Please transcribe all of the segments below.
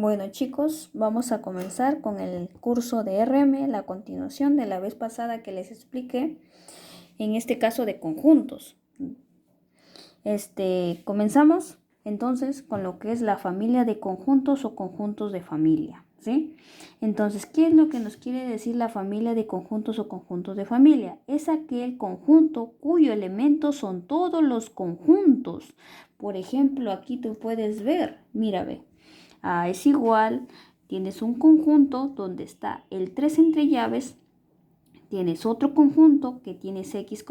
Bueno chicos, vamos a comenzar con el curso de RM, la continuación de la vez pasada que les expliqué, en este caso de conjuntos. Comenzamos entonces con lo que es la familia de conjuntos o conjuntos de familia, ¿sí? Entonces, ¿qué es lo que nos quiere decir la familia de conjuntos o conjuntos de familia? Es aquel conjunto cuyo elemento son todos los conjuntos. Por ejemplo, aquí tú puedes ver, mira, ve. A es igual, tienes un conjunto donde está el 3 entre llaves, tienes otro conjunto que tienes X,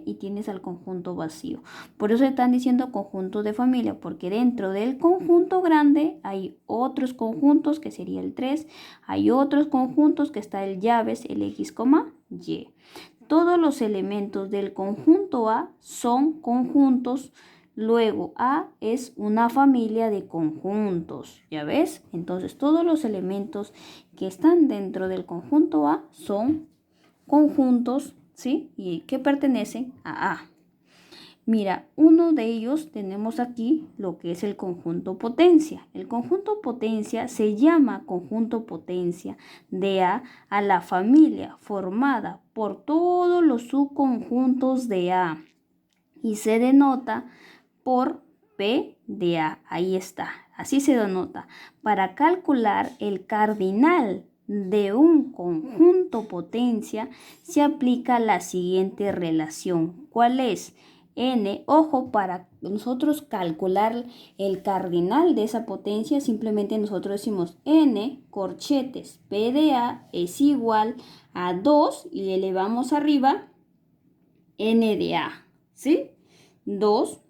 Y tienes el conjunto vacío. Por eso están diciendo conjunto de familia, porque dentro del conjunto grande hay otros conjuntos que sería el 3, hay otros conjuntos que está el llaves, el X, Y. Todos los elementos del conjunto A son conjuntos. Luego, A es una familia de conjuntos, ¿ya ves? Entonces, todos los elementos que están dentro del conjunto A son conjuntos, ¿sí? Y que pertenecen a A. Mira, uno de ellos tenemos aquí lo que es el conjunto potencia. El conjunto potencia se llama conjunto potencia de A la familia formada por todos los subconjuntos de A y se denota por P de A. Ahí está, así se denota. Para calcular el cardinal de un conjunto potencia se aplica la siguiente relación. ¿Cuál es? N, ojo, para nosotros calcular el cardinal de esa potencia, simplemente nosotros decimos N corchetes P de A es igual a 2 y le elevamos arriba N de A, ¿sí? 2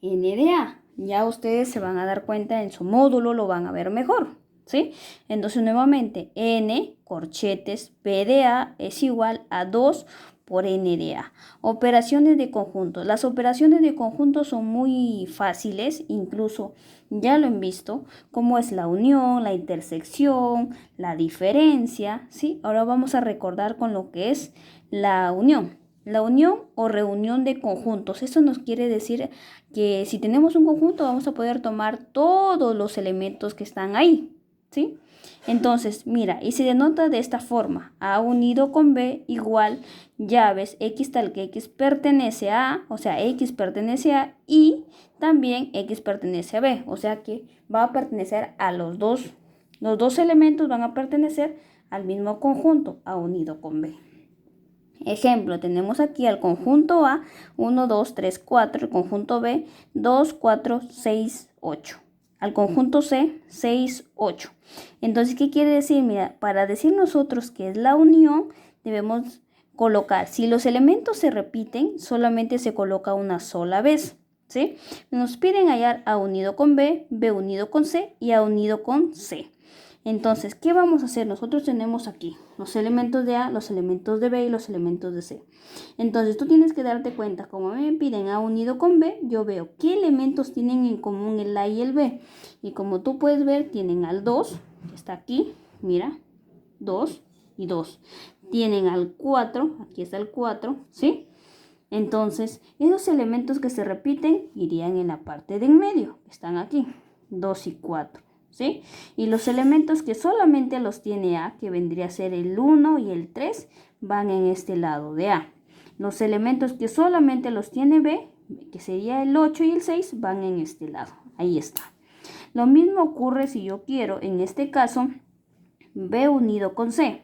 N de A. Ya ustedes se van a dar cuenta en su módulo, lo van a ver mejor, ¿sí? Entonces nuevamente N corchetes P de A es igual a 2 por N de A. Operaciones de conjunto. Las operaciones de conjunto son muy fáciles, incluso ya lo han visto, como es la unión, la intersección, la diferencia, ¿sí? Ahora vamos a recordar con lo que es la unión. La unión o reunión de conjuntos. Eso nos quiere decir que si tenemos un conjunto vamos a poder tomar todos los elementos que están ahí, ¿sí? Entonces, mira, y se denota de esta forma. A unido con B igual llaves X tal que X pertenece a A, o sea, X pertenece a y también X pertenece a B, o sea que va a pertenecer a los dos elementos van a pertenecer al mismo conjunto, A unido con B. Ejemplo, tenemos aquí al conjunto A 1, 2, 3, 4, el conjunto B 2, 4, 6, 8. Al conjunto C 6, 8. Entonces, ¿qué quiere decir? Mira, para decir nosotros que es la unión, debemos colocar, si los elementos se repiten, solamente se coloca una sola vez, ¿sí? Nos piden hallar A unido con B, B unido con C y A unido con C. Entonces, ¿qué vamos a hacer? Nosotros tenemos aquí los elementos de A, los elementos de B y los elementos de C. Entonces, tú tienes que darte cuenta, como me piden A unido con B, yo veo qué elementos tienen en común el A y el B. Y como tú puedes ver, tienen al 2, que está aquí, mira, 2 y 2. Tienen al 4, aquí está el 4, ¿sí? Entonces, esos elementos que se repiten irían en la parte de en medio, están aquí, 2 y 4. ¿Sí? Y los elementos que solamente los tiene A, que vendría a ser el 1 y el 3, van en este lado de A. Los elementos que solamente los tiene B, que sería el 8 y el 6, van en este lado. Ahí está. Lo mismo ocurre si yo quiero, en este caso, B unido con C.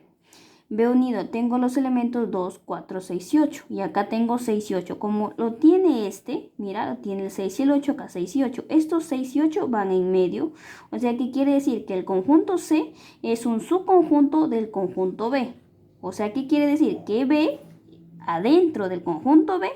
B unido, tengo los elementos 2, 4, 6 y 8. Y acá tengo 6 y 8. Como lo tiene mira, lo tiene el 6 y el 8, acá 6 y 8. Estos 6 y 8 van en medio. O sea que quiere decir que el conjunto C es un subconjunto del conjunto B. O sea que quiere decir que B, adentro del conjunto B,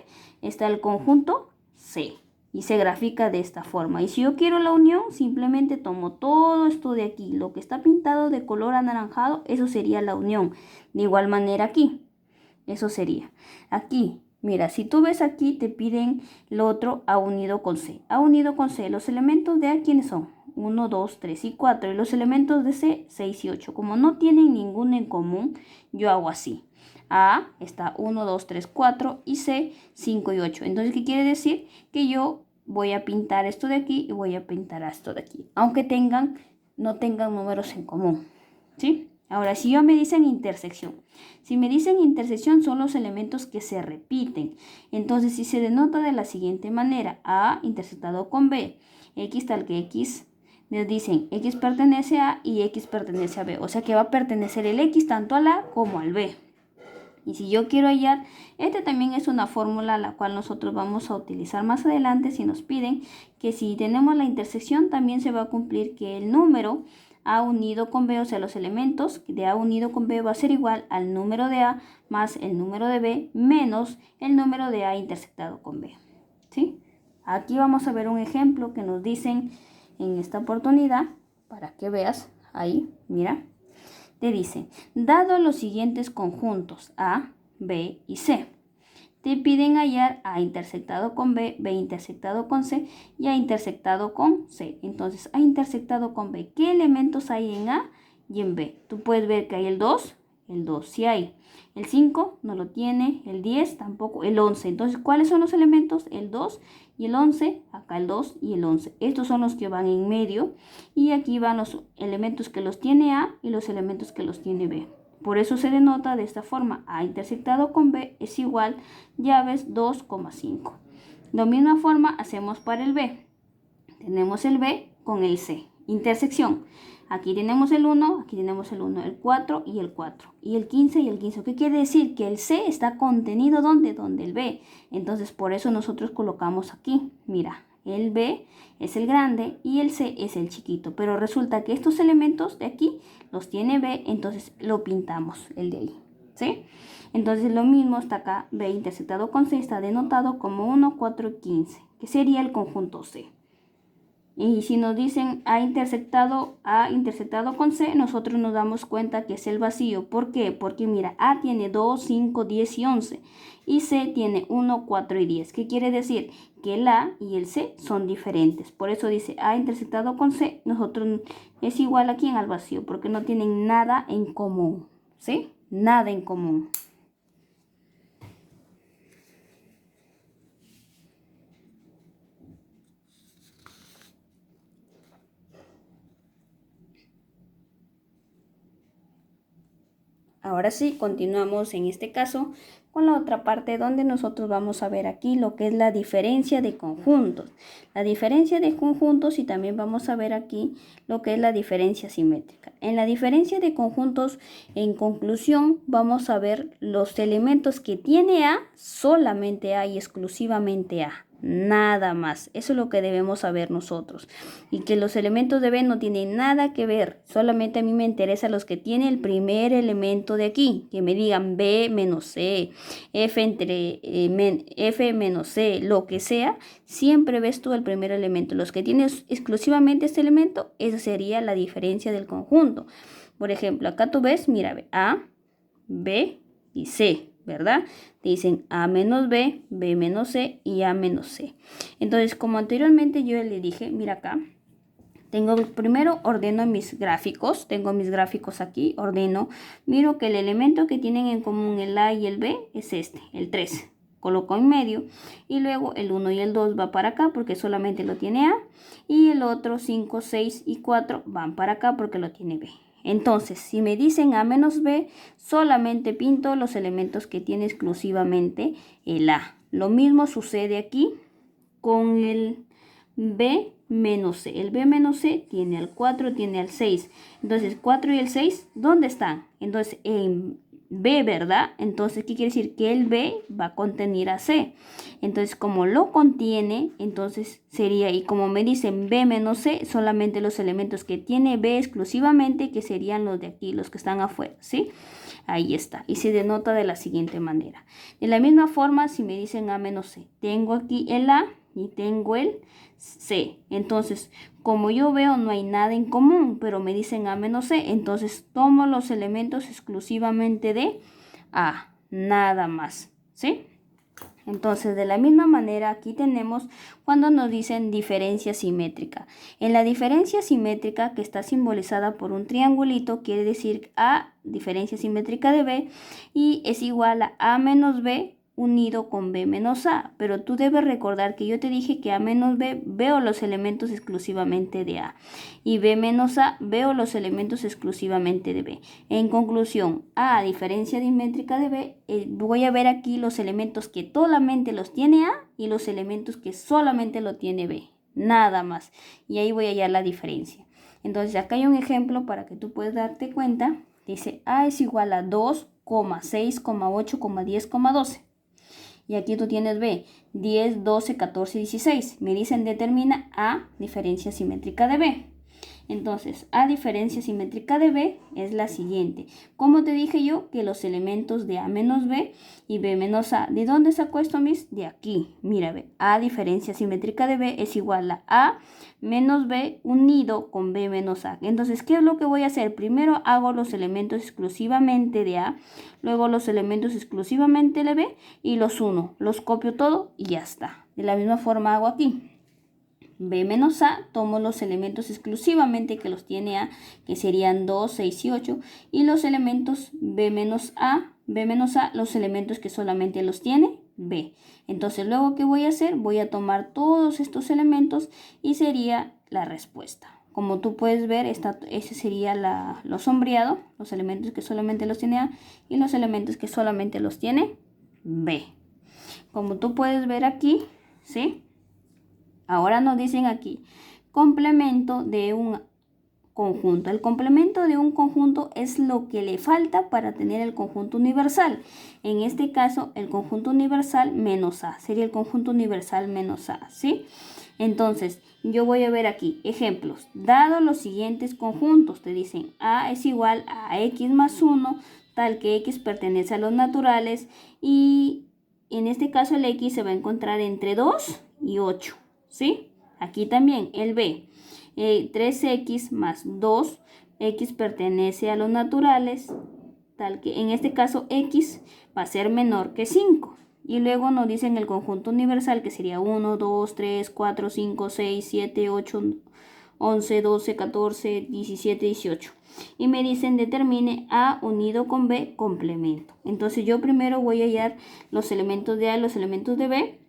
está el conjunto C. Y se grafica de esta forma. Y si yo quiero la unión, simplemente tomo todo esto de aquí. Lo que está pintado de color anaranjado, eso sería la unión. De igual manera aquí. Eso sería. Aquí, mira, si tú ves aquí, te piden lo otro A unido con C. A unido con C. Los elementos de A, ¿quiénes son? 1, 2, 3 y 4. Y los elementos de C, 6 y 8. Como no tienen ninguno en común, yo hago así. A está 1, 2, 3, 4 y C 5 y 8. Entonces, ¿qué quiere decir? Que yo voy a pintar esto de aquí y voy a pintar esto de aquí. Aunque tengan no tengan números en común, ¿sí? Ahora, si me dicen intersección. Si me dicen intersección son los elementos que se repiten. Entonces, si se denota de la siguiente manera, A intersectado con B, X tal que X, nos dicen X pertenece a y X pertenece a B. O sea que va a pertenecer el X tanto al A como al B. Y si yo quiero hallar, también es una fórmula la cual nosotros vamos a utilizar más adelante si nos piden que si tenemos la intersección también se va a cumplir que el número A unido con B, o sea los elementos de A unido con B va a ser igual al número de A más el número de B menos el número de A intersectado con B, ¿sí? Aquí vamos a ver un ejemplo que nos dicen en esta oportunidad para que veas ahí, mira. Te dice, dado los siguientes conjuntos A, B y C, te piden hallar A intersectado con B, B intersectado con C y A intersectado con C. Entonces, A intersectado con B, ¿qué elementos hay en A y en B? Tú puedes ver que hay el 2 sí hay. El 5 no lo tiene, el 10 tampoco, el 11. Entonces, ¿cuáles son los elementos? El 2 y el 11, acá el 2 y el 11. Estos son los que van en medio y aquí van los elementos que los tiene A y los elementos que los tiene B. Por eso se denota de esta forma, A intersectado con B es igual, ya ves, 2,5. De la misma forma hacemos para el B. Tenemos el B con el C, intersección. Aquí tenemos el 1, aquí tenemos el 1, el 4 y el 4. Y el 15 y el 15. ¿Qué quiere decir? Que el C está contenido ¿dónde? Donde el B. Entonces, por eso nosotros colocamos aquí. Mira, el B es el grande y el C es el chiquito. Pero resulta que estos elementos de aquí los tiene B, entonces lo pintamos, el de ahí. ¿Sí? Entonces, lo mismo está acá. B intersectado con C está denotado como 1, 4 y 15, que sería el conjunto C. Y si nos dicen A intersectado con C, nosotros nos damos cuenta que es el vacío. ¿Por qué? Porque mira, A tiene 2, 5, 10 y 11. Y C tiene 1, 4 y 10. ¿Qué quiere decir? Que el A y el C son diferentes. Por eso dice A intersectado con C, nosotros es igual aquí al vacío, porque no tienen nada en común. ¿Sí? Nada en común. Ahora sí, continuamos en este caso con la otra parte donde nosotros vamos a ver aquí lo que es la diferencia de conjuntos. La diferencia de conjuntos y también vamos a ver aquí lo que es la diferencia simétrica. En la diferencia de conjuntos, en conclusión, vamos a ver los elementos que tiene A, solamente A y exclusivamente A. Nada más. Eso es lo que debemos saber nosotros. Y que los elementos de B no tienen nada que ver. Solamente a mí me interesan los que tiene el primer elemento de aquí. Que me digan B menos C, F menos C, lo que sea. Siempre ves tú el primer elemento. Los que tienen exclusivamente este elemento, esa sería la diferencia del conjunto. Por ejemplo, acá tú ves, mira, A, B y C, ¿verdad? Te dicen A menos B, B menos C y A menos C. Entonces, como anteriormente yo le dije, mira acá, primero ordeno mis gráficos, tengo mis gráficos aquí, ordeno, miro que el elemento que tienen en común el A y el B es este, el 3. Coloco en medio y luego el 1 y el 2 va para acá porque solamente lo tiene A y el otro 5, 6 y 4 van para acá porque lo tiene B. Entonces, si me dicen A menos B, solamente pinto los elementos que tiene exclusivamente el A. Lo mismo sucede aquí con el B menos C. El B menos C tiene al 4, tiene al 6. Entonces, 4 y el 6, ¿dónde están? Entonces, en B, ¿verdad? Entonces, ¿qué quiere decir? Que el B va a contener a C. Entonces, como lo contiene, entonces sería, y como me dicen B menos C, solamente los elementos que tiene B exclusivamente, que serían los de aquí, los que están afuera, ¿sí? Ahí está. Y se denota de la siguiente manera. De la misma forma, si me dicen A menos C, tengo aquí el A y tengo el C. Entonces, como yo veo, no hay nada en común, pero me dicen A menos C, entonces tomo los elementos exclusivamente de A, nada más, ¿sí? Entonces, de la misma manera, aquí tenemos cuando nos dicen diferencia simétrica. En la diferencia simétrica, que está simbolizada por un triangulito, quiere decir A, diferencia simétrica de B, y es igual a menos B unido con B menos A, pero tú debes recordar que yo te dije que A menos B veo los elementos exclusivamente de A y B menos A veo los elementos exclusivamente de B. En conclusión, A diferencia dimétrica de B, voy a ver aquí los elementos que solamente los tiene A y los elementos que solamente lo tiene B, nada más, y ahí voy a hallar la diferencia. Entonces acá hay un ejemplo para que tú puedas darte cuenta. Dice A es igual a 2, 6, 8, 10, 12. Y aquí tú tienes B, 10, 12, 14, 16. Me dicen determina A diferencia simétrica de B. Entonces, A diferencia simétrica de B es la siguiente. Como te dije yo, que los elementos de A menos B y B menos A, ¿de dónde saco esto, mis? De aquí. Mira, ve, A diferencia simétrica de B es igual a A menos B unido con B menos A. Entonces, ¿qué es lo que voy a hacer? Primero hago los elementos exclusivamente de A, luego los elementos exclusivamente de B y los uno. Los copio todo y ya está. De la misma forma hago aquí. B menos A, tomo los elementos exclusivamente que los tiene A, que serían 2, 6 y 8, y los elementos B menos A, los elementos que solamente los tiene B. Entonces, luego, ¿qué voy a hacer? Voy a tomar todos estos elementos y sería la respuesta. Como tú puedes ver, ese sería lo sombreado, los elementos que solamente los tiene A y los elementos que solamente los tiene B. Como tú puedes ver aquí, ¿sí? Ahora nos dicen aquí, complemento de un conjunto. El complemento de un conjunto es lo que le falta para tener el conjunto universal. En este caso, el conjunto universal menos A. Sería el conjunto universal menos A, ¿sí? Entonces, yo voy a ver aquí ejemplos. Dado los siguientes conjuntos, te dicen A es igual a X más 1, tal que X pertenece a los naturales. Y en este caso el X se va a encontrar entre 2 y 8. ¿Sí? Aquí también el B, 3x más 2, x pertenece a los naturales, tal que en este caso x va a ser menor que 5. Y luego nos dicen el conjunto universal que sería 1, 2, 3, 4, 5, 6, 7, 8, 11, 12, 14, 17, 18. Y me dicen determine A unido con B complemento. Entonces yo primero voy a hallar los elementos de A y los elementos de B.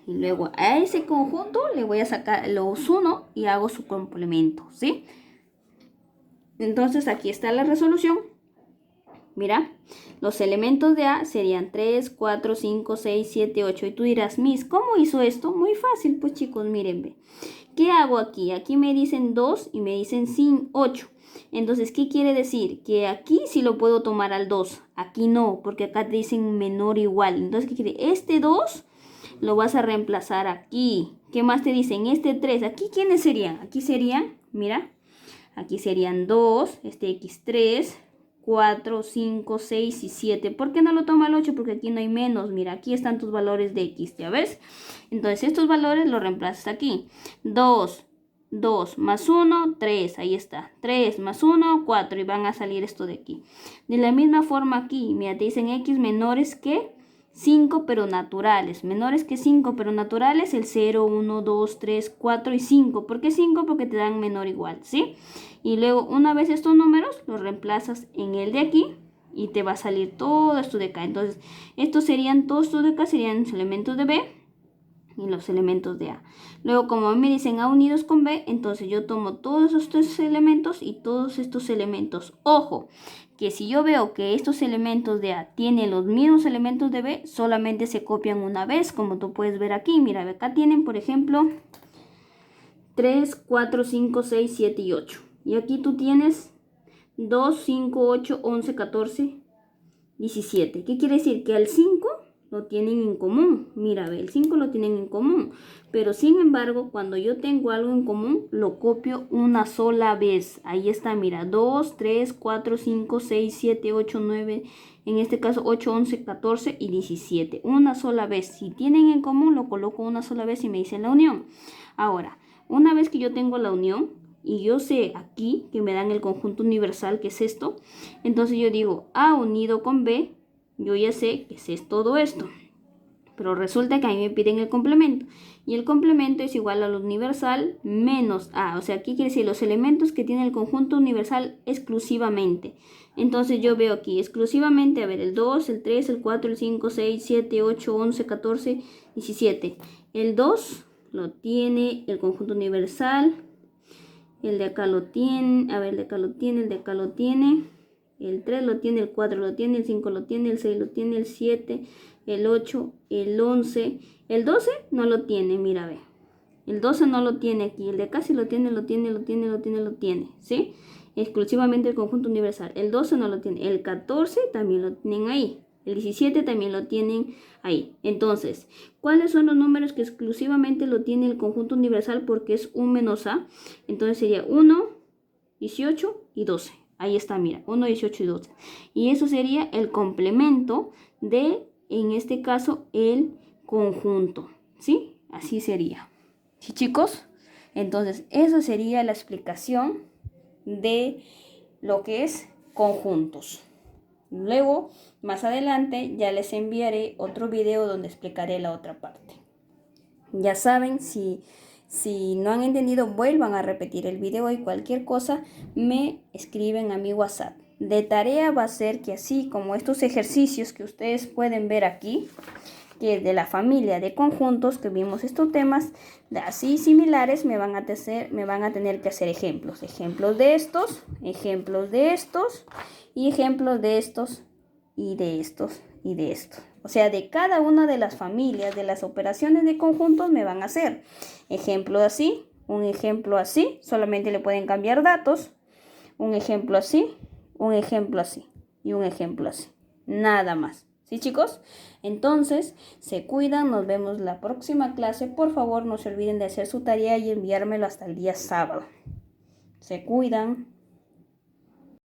Y luego a ese conjunto le voy a sacar los 1 y hago su complemento, ¿sí? Entonces aquí está la resolución. Mira, los elementos de A serían 3, 4, 5, 6, 7, 8. Y tú dirás, Miss, ¿cómo hizo esto? Muy fácil, pues chicos, miren, ve. ¿Qué hago aquí? Aquí me dicen 2 y me dicen 8. Entonces, ¿qué quiere decir? Que aquí sí lo puedo tomar al 2. Aquí no, porque acá te dicen menor o igual. Entonces, ¿qué quiere? Este 2... lo vas a reemplazar aquí. ¿Qué más te dicen? Este 3. ¿Aquí quiénes serían? Aquí serían, mira, aquí serían 2, este x3, 4, 5, 6 y 7. ¿Por qué no lo toma el 8? Porque aquí no hay menos. Mira, aquí están tus valores de x, ¿ya ves? Entonces, estos valores los reemplazas aquí. 2 más 1, 3. Ahí está. 3 más 1, 4. Y van a salir esto de aquí. De la misma forma aquí, mira, te dicen x menores que 5 pero naturales, menores que 5 pero naturales, el 0, 1, 2, 3, 4 y 5. ¿Por qué 5? Porque te dan menor o igual, ¿sí? Y luego una vez estos números los reemplazas en el de aquí y te va a salir todo esto de acá. Entonces estos serían, todos estos de acá serían los elementos de B y los elementos de A. Luego, como me dicen A unidos con B, entonces yo tomo todos estos elementos y todos estos elementos. Ojo, que si yo veo que estos elementos de A tienen los mismos elementos de B, solamente se copian una vez, como tú puedes ver aquí. Mira, acá tienen, por ejemplo, 3, 4, 5, 6, 7 y 8. Y aquí tú tienes 2, 5, 8, 11, 14, 17. ¿Qué quiere decir? Que al 5 lo tienen en común. Mira, ve, el 5 lo tienen en común. Pero sin embargo, cuando yo tengo algo en común, lo copio una sola vez. Ahí está, mira, 2, 3, 4, 5, 6, 7, 8, 9. En este caso, 8, 11, 14 y 17. Una sola vez. Si tienen en común, lo coloco una sola vez y me dicen la unión. Ahora, una vez que yo tengo la unión, y yo sé aquí que me dan el conjunto universal, que es esto, entonces yo digo A unido con B, yo ya sé que es todo esto. Pero resulta que a mí me piden el complemento. Y el complemento es igual al universal menos A. O sea, aquí quiere decir los elementos que tiene el conjunto universal exclusivamente. Entonces yo veo aquí exclusivamente, a ver, el 2, el 3, el 4, el 5, 6, 7, 8, 11, 14, 17. El 2 lo tiene el conjunto universal. El de acá lo tiene, a ver, el de acá lo tiene, el de acá lo tiene. El 3 lo tiene, el 4 lo tiene, el 5 lo tiene, el 6 lo tiene, el 7, el 8, el 11. El 12 no lo tiene, mira, ve. El 12 no lo tiene aquí. El de acá sí lo tiene, ¿sí? Exclusivamente el conjunto universal. El 12 no lo tiene. El 14 también lo tienen ahí. El 17 también lo tienen ahí. Entonces, ¿cuáles son los números que exclusivamente lo tiene el conjunto universal? Porque es 1 menos A. Entonces sería 1, 18 y 12. Ahí está, mira, 1, 18 y 12. Y eso sería el complemento de, en este caso, el conjunto, ¿sí? Así sería. ¿Sí, chicos? Entonces, esa sería la explicación de lo que es conjuntos. Luego, más adelante, ya les enviaré otro video donde explicaré la otra parte. Ya saben, si no han entendido, vuelvan a repetir el video y cualquier cosa me escriben a mi WhatsApp. De tarea va a ser que así como estos ejercicios que ustedes pueden ver aquí, que es de la familia de conjuntos, que vimos estos temas, así similares, me van a tener que hacer ejemplos. Ejemplos de estos, ejemplos de estos, y ejemplos de estos, y de estos, y de estos. O sea, de cada una de las familias, de las operaciones de conjuntos me van a hacer ejemplo así, un ejemplo así, solamente le pueden cambiar datos, un ejemplo así, un ejemplo así y un ejemplo así. Nada más. ¿Sí, chicos? Entonces, se cuidan, nos vemos la próxima clase. Por favor, no se olviden de hacer su tarea y enviármelo hasta el día sábado. Se cuidan.